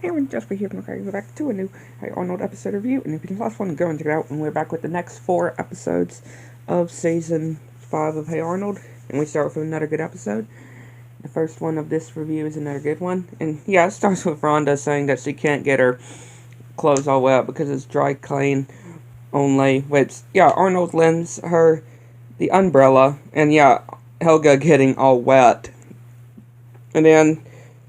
Hey everyone, Jasper here from We're back to a new Arnold episode review, and if you can last one, go and check it out. And we're back with the next 4 episodes of season 5 of Hey Arnold, and we start with another good episode. The first one of this review is another good one, and yeah, it starts with Rhonda saying that she can't get her clothes all wet because it's dry clean only. Which yeah, Arnold lends her the umbrella, and yeah, Helga getting all wet, and then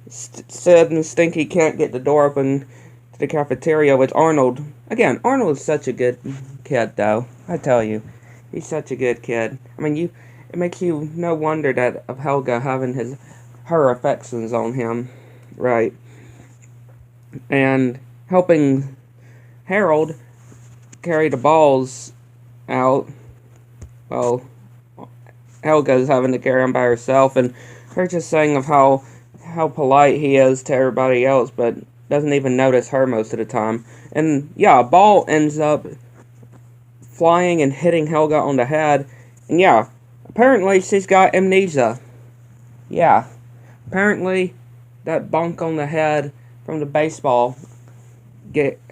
Sid and Stinky can't get the door open to the cafeteria with Arnold. Again, Arnold is such a good kid, though. I tell you, he's such a good kid. I mean, it makes you no wonder that of Helga having her affections on him, right? And helping Harold carry the balls out. Well, Helga's having to carry them by herself, and her just saying of how polite he is to everybody else, but doesn't even notice her most of the time. And yeah, a ball ends up flying and hitting Helga on the head. And yeah, apparently she's got amnesia. Yeah, apparently that bonk on the head from the baseball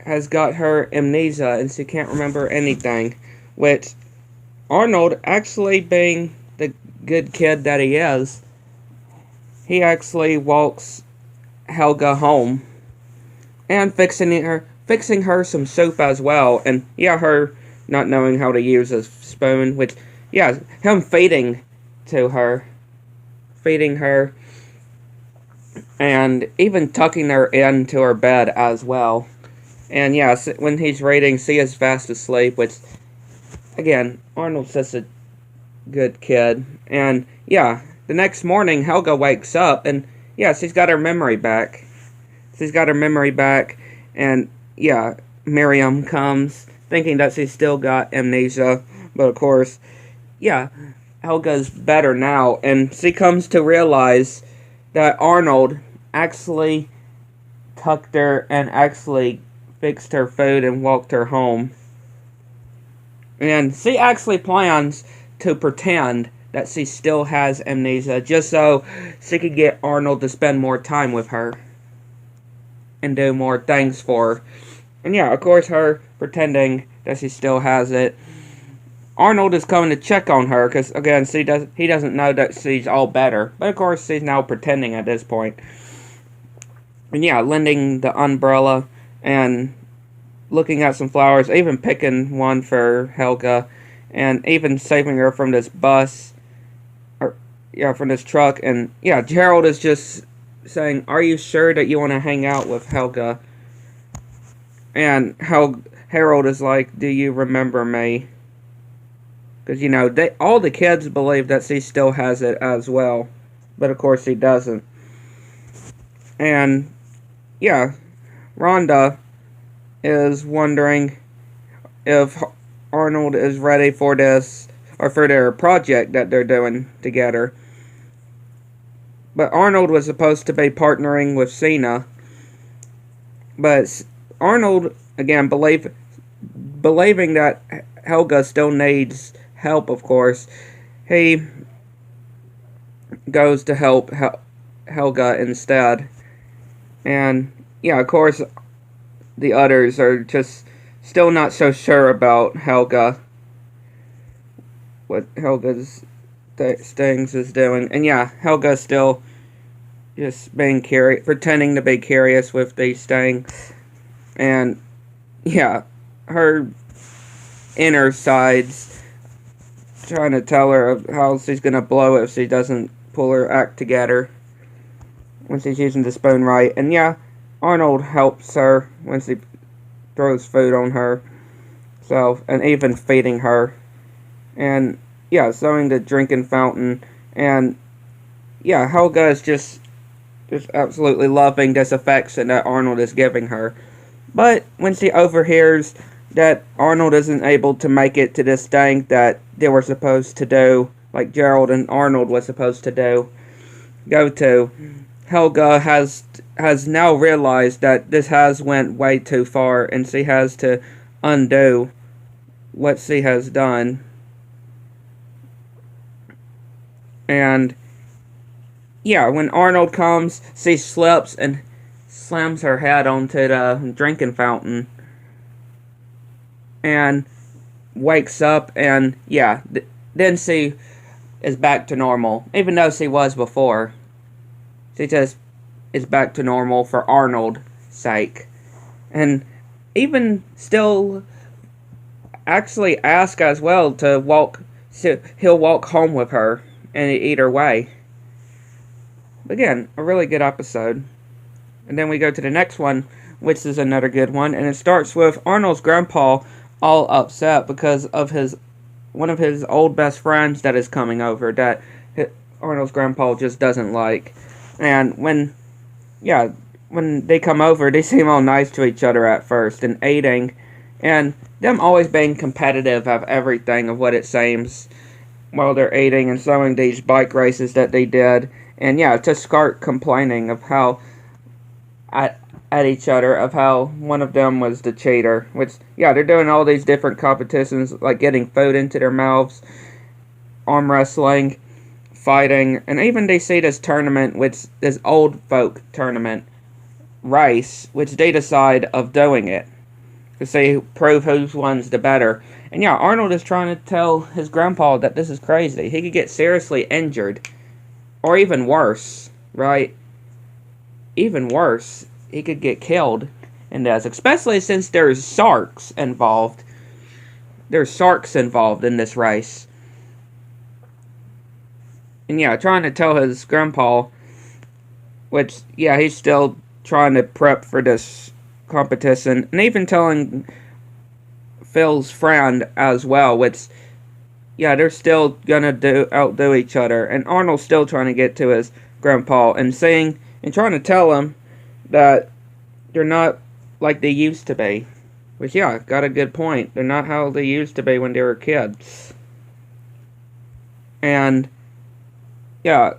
has got her amnesia, and she can't remember anything. Which Arnold, actually being the good kid that he is, he actually walks Helga home and fixing her some soup as well. And yeah, her not knowing how to use a spoon, which yeah, him feeding her, and even tucking her into her bed as well. And yeah, when he's reading, she is fast asleep, which again, Arnold's such a good kid. And yeah, the next morning, Helga wakes up, and yeah, she's got her memory back. And yeah, Miriam comes, thinking that she's still got amnesia, but of course, yeah, Helga's better now, and she comes to realize that Arnold actually tucked her and actually fixed her food and walked her home. And she actually plans to pretend that she still has amnesia, just so she could get Arnold to spend more time with her and do more things for her. And yeah, of course, her pretending that she still has it. Arnold is coming to check on her, because again, he doesn't know that she's all better. But of course, she's now pretending at this point. And yeah, lending the umbrella and looking at some flowers, even picking one for Helga, and even saving her from this bus, from this truck. And yeah, Gerald is just saying, "Are you sure that you want to hang out with Helga?" And Harold is like, "Do you remember me?" Because, you know, all the kids believe that she still has it as well, but of course she doesn't. And yeah, Rhonda is wondering if Arnold is ready for this, or for their project that they're doing together. But Arnold was supposed to be partnering with Cena. But Arnold, again, believing that Helga still needs help, of course, he goes to help Helga instead. And yeah, of course, the others are just still not so sure about Helga, what Helga's things is doing. And yeah, Helga's still just being curious, pretending to be curious with these things. And yeah, her inner side's trying to tell her of how she's gonna blow if she doesn't pull her act together when she's using the spoon right. And yeah, Arnold helps her when she throws food on her, and even feeding her. And yeah, sewing the drinking fountain. And yeah, Helga is just absolutely loving this affection that Arnold is giving her. But when she overhears that Arnold isn't able to make it to this thing that they were supposed to do, like Gerald and Arnold was supposed to go to, Helga has now realized that this has went way too far, and she has to undo what she has done. And yeah, when Arnold comes, she slips and slams her head onto the drinking fountain and wakes up, and yeah, then she is back to normal. Even though she was before, she just is back to normal for Arnold's sake. And even still actually ask as well to walk, so he'll walk home with her and eat her way. Again, a really good episode. And then we go to the next one, which is another good one, and it starts with Arnold's grandpa all upset because of one of his old best friends that is coming over that Arnold's grandpa just doesn't like. And when they come over, they seem all nice to each other at first and aiding, and them always being competitive of everything of what it seems while they're aiding and showing these bike races that they did. And yeah, to start complaining of how at each other of how one of them was the cheater, which yeah, they're doing all these different competitions like getting food into their mouths, arm wrestling, fighting, and even they see this tournament, which this old folk tournament race, which they decide of doing it to see prove whose one's the better. And yeah, Arnold is trying to tell his grandpa that this is crazy. He could get seriously injured, or even worse, right? Even worse, he could get killed in this, especially since there's sharks involved. There's sharks involved in this race. And yeah, trying to tell his grandpa, which, yeah, he's still trying to prep for this competition, and even telling Phil's friend as well, which, yeah, they're still gonna outdo each other, and Arnold's still trying to get to his grandpa, and trying to tell him that they're not like they used to be. Which, yeah, got a good point. They're not how they used to be when they were kids. And yeah,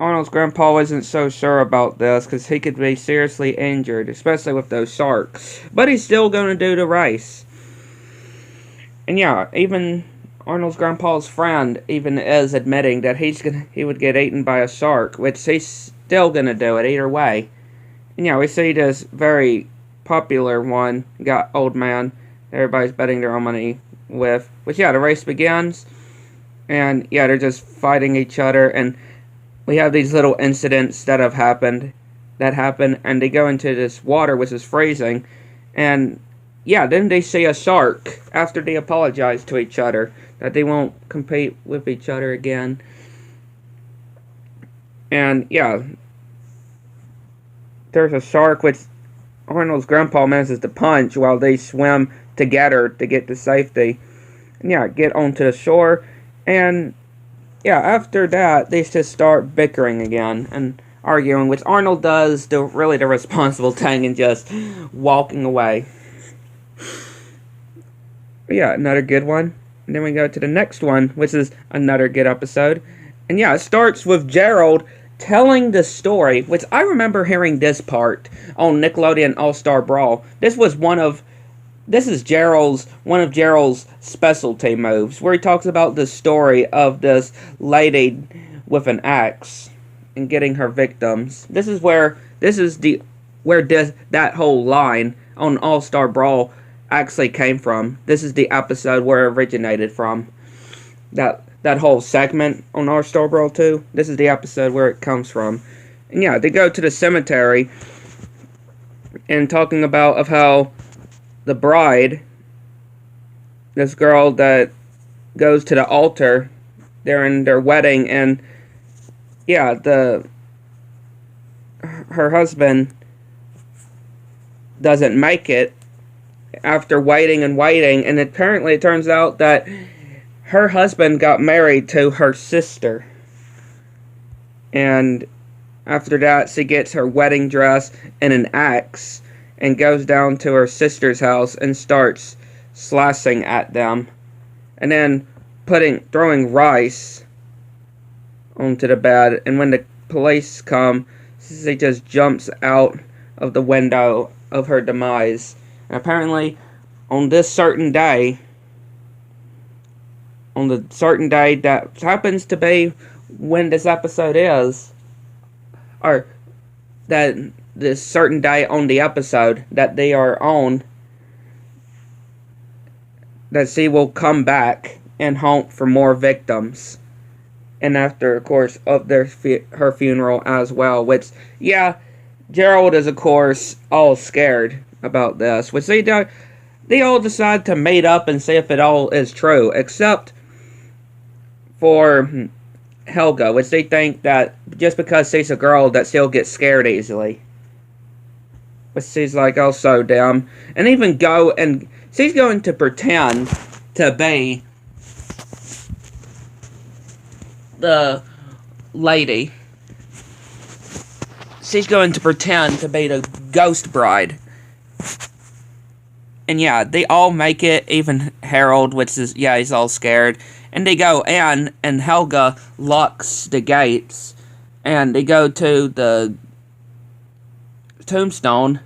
Arnold's grandpa wasn't so sure about this because he could be seriously injured, especially with those sharks. But he's still going to do the race. And yeah, even Arnold's grandpa's friend even is admitting that he would get eaten by a shark, which he's still going to do it either way. And yeah, we see this very popular one, got old man, everybody's betting their own money with. Which yeah, the race begins, and yeah, they're just fighting each other, and we have these little incidents that happen, and they go into this water which is freezing, and yeah, then they see a shark after they apologize to each other that they won't compete with each other again. And yeah, there's a shark which Arnold's grandpa manages to punch while they swim together to get to safety. And yeah, get onto the shore, and yeah, after that, they just start bickering again and arguing, which Arnold does the responsible thing and just walking away. But yeah, another good one. And then we go to the next one, which is another good episode. And yeah, it starts with Gerald telling the story, which I remember hearing this part on Nickelodeon All-Star Brawl. This is one of Gerald's specialty moves, where he talks about the story of this lady with an axe and getting her victims. That whole line on All-Star Brawl actually came from. This is the episode where it originated from. That whole segment on All-Star Brawl 2, this is the episode where it comes from. And yeah, they go to the cemetery and talking about of how the bride, this girl that goes to the altar, they're in their wedding, and yeah, her husband doesn't make it after waiting and waiting, and apparently it turns out that her husband got married to her sister. And after that, she gets her wedding dress and an axe and goes down to her sister's house and starts slashing at them. And then throwing rice onto the bed. And when the police come, she just jumps out of the window of her demise. And apparently, on the certain day that happens to be when this episode is, or that this certain day on the episode that they are on, that she will come back and haunt for more victims. And after, of course, of her funeral as well. Which, yeah, Gerald is, of course, all scared about this. Which they all decide to meet up and see if it all is true. Except for Helga, which they think that just because she's a girl that she'll get scared easily. But she's like, oh, so dumb. And even she's going to pretend to be the lady. She's going to pretend to be the ghost bride. And yeah, they all make it, even Gerald, which is, yeah, he's all scared. And they go in, and Helga locks the gates. And they go to the tombstone,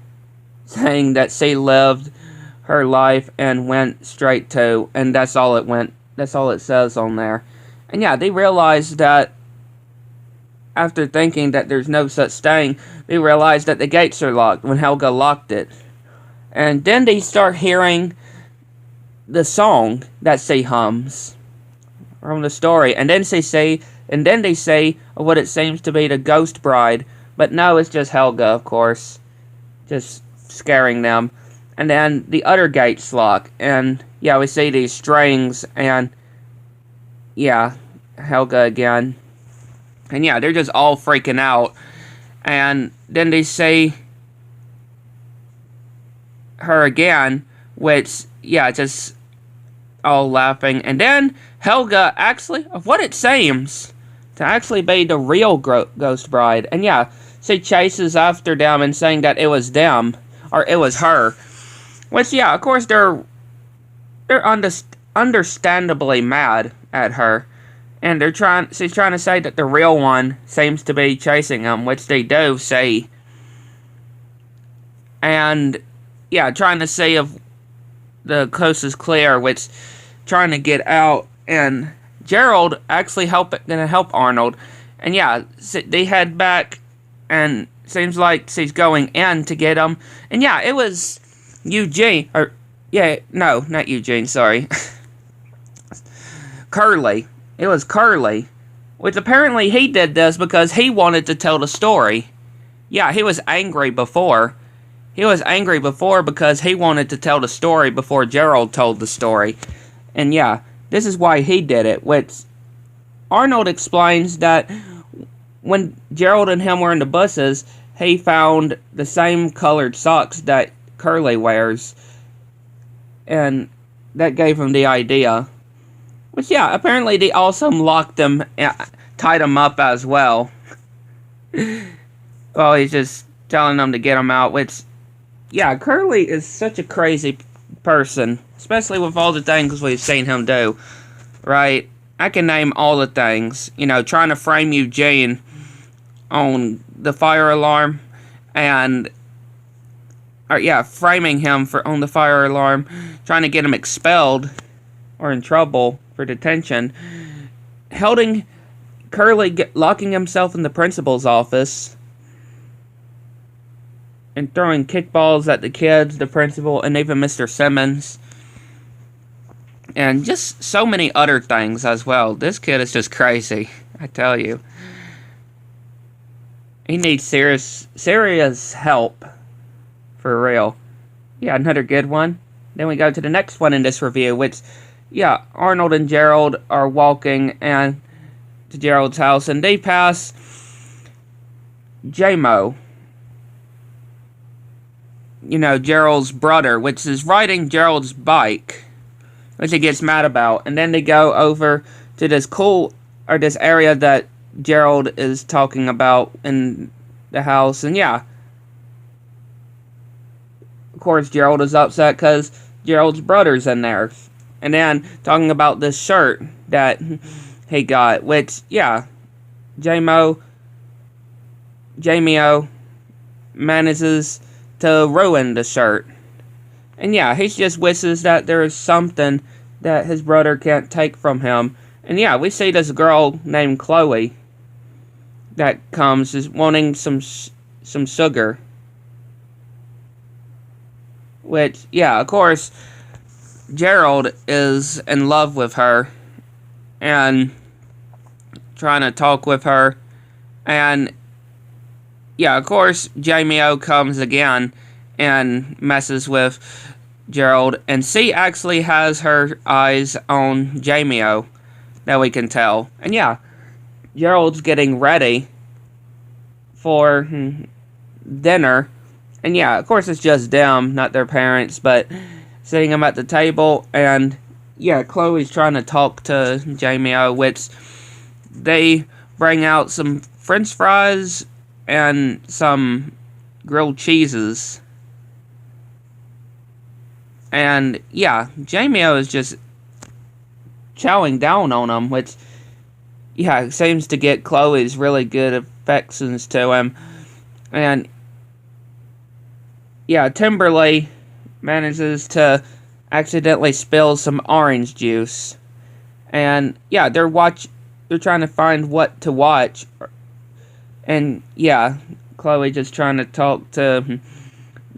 saying that she lived her life and went straight to, and that's all it says on there. And yeah, they realize that after thinking that there's no such thing, they realize that the gates are locked when Helga locked it. And then they start hearing the song that she hums from the story. And then they say what it seems to be the ghost bride. But no, it's just Helga, of course. Just scaring them. And then the other gates lock. And yeah, we see these strings and yeah, Helga again. And yeah, they're just all freaking out. And then they see her again, which, yeah, just all laughing. And then Helga actually, of what it seems to actually be the real ghost bride. And yeah, she chases after them and saying that it was them, or it was her. Which, yeah, of course, they're understandably mad at her. And she's trying to say that the real one seems to be chasing them, which they do see. And, yeah, trying to see if the coast is clear, which, trying to get out. And Gerald actually gonna help Arnold. And, yeah, they head back, and seems like she's going in to get him. And, yeah, it was Eugene, no, not Eugene, sorry. Curly. It was Curly, which apparently he did this because he wanted to tell the story. Yeah, he was angry before. He was angry before because he wanted to tell the story before Gerald told the story. And yeah, this is why he did it, which Arnold explains that when Gerald and him were in the buses, he found the same colored socks that Curly wears. And that gave him the idea. Which, yeah, apparently they also locked him, tied him up as well. Well, he's just telling them to get him out, which, yeah, Curly is such a crazy person. Especially with all the things we've seen him do, right? I can name all the things. You know, trying to frame Eugene on the fire alarm, and, framing him on the fire alarm, trying to get him expelled, or in trouble for detention, Curly locking himself in the principal's office, and throwing kickballs at the kids, the principal, and even Mr. Simmons, and just so many other things as well. This kid is just crazy, I tell you. He needs serious help, for real. Yeah, another good one. Then we go to the next one in this review, which, yeah, Arnold and Gerald are walking to Gerald's house, and they pass J-Mo. You know, Gerald's brother, which is riding Gerald's bike, which he gets mad about. And then they go over to this area that Gerald is talking about in the house. And yeah, of course, Gerald is upset because Gerald's brother's in there. And then talking about this shirt that he got, which, yeah, Jamio manages to ruin the shirt. And yeah, he just wishes that there is something that his brother can't take from him. And yeah, we see this girl named Chloe that comes, is wanting some sugar. Which, yeah, of course, Gerald is in love with her and trying to talk with her. And, yeah, of course, Jamie O comes again and messes with Gerald. And she actually has her eyes on Jamie O, that we can tell. And, yeah, Gerald's getting ready for dinner. And, yeah, of course, it's just them, not their parents, but sitting them at the table. And, yeah, Chloe's trying to talk to Jamie O, which they bring out some French fries and some grilled cheeses. And, yeah, Jamie O is just chowing down on them, which, yeah, seems to get Chloe's really good affections to him. And, yeah, Timberly manages to accidentally spill some orange juice. And, yeah, they're trying to find what to watch. And, yeah, Chloe just trying to talk to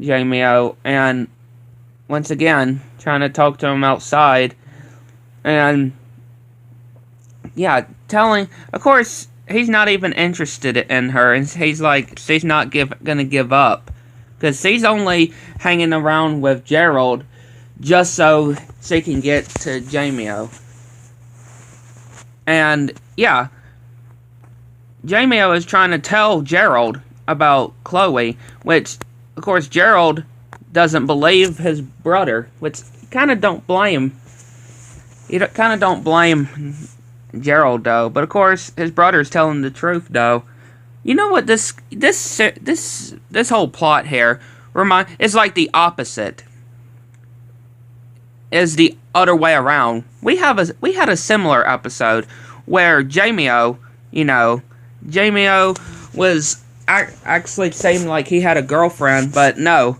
Jamie O. And, once again, trying to talk to him outside. And, yeah, of course, he's not even interested in her. And he's like, she's not gonna give up. Because she's only hanging around with Gerald just so she can get to Jamie O. And, yeah, Jamie O is trying to tell Gerald about Chloe, which, of course, Gerald doesn't believe his brother, which kind of don't blame. You kind of don't blame Gerald, though. But, of course, his brother's telling the truth, though. You know what this whole plot here is like the opposite. Is the other way around. We had a similar episode where Jamie O was actually seemed like he had a girlfriend, but no,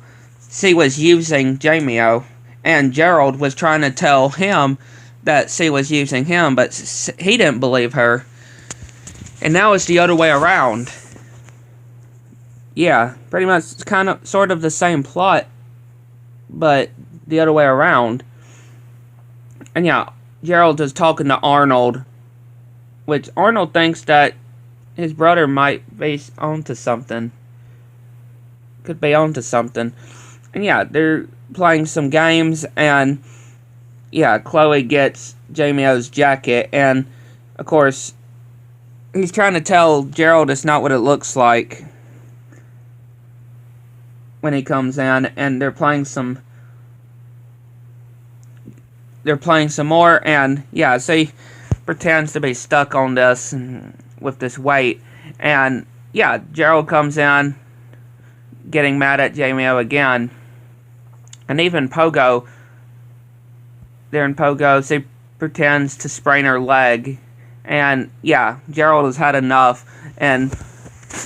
she was using Jamie O, and Gerald was trying to tell him that she was using him, but he didn't believe her. And now it's the other way around. Yeah, pretty much sort of the same plot, but the other way around. And yeah, Gerald is talking to Arnold, which Arnold thinks that his brother might be onto something. Could be onto something. And yeah, they're playing some games, and yeah, Chloe gets Jamie O's jacket, and of course, he's trying to tell Gerald it's not what it looks like when he comes in, and they're playing some more, and yeah, she pretends to be stuck on this with this weight, and yeah, Gerald comes in getting mad at Jamie O again, and even Pogo, she pretends to sprain her leg, and yeah, Gerald has had enough, and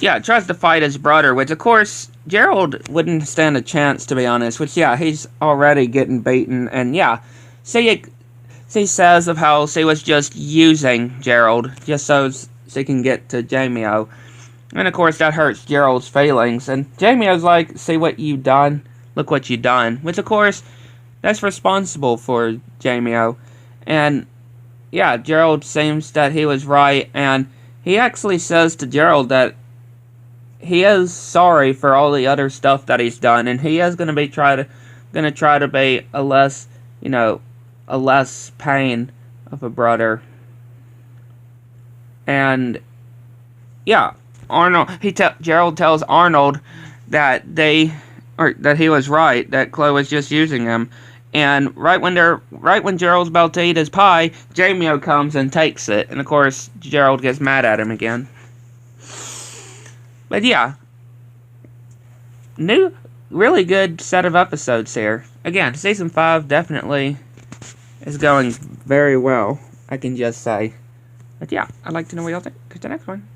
yeah, tries to fight his brother, which of course Gerald wouldn't stand a chance, to be honest, which yeah, he's already getting beaten, and yeah, she says of how she was just using Gerald just so she can get to Jamie O. And of course that hurts Gerald's feelings. And Jamie O's like, see what you done? Look what you done. Which of course, that's responsible for Jamie O. And yeah, Gerald seems that he was right. And he actually says to Gerald that he is sorry for all the other stuff that he's done. And he is going to try to be a less pain of a brother. And yeah, Gerald tells Arnold that that he was right, that Chloe was just using him. And right when Gerald's about to eat his pie, Jamie O comes and takes it. And of course, Gerald gets mad at him again. But yeah, really good set of episodes here. Again, season 5 definitely is going very well, I can just say. But yeah, I'd like to know what y'all think. Catch the next one.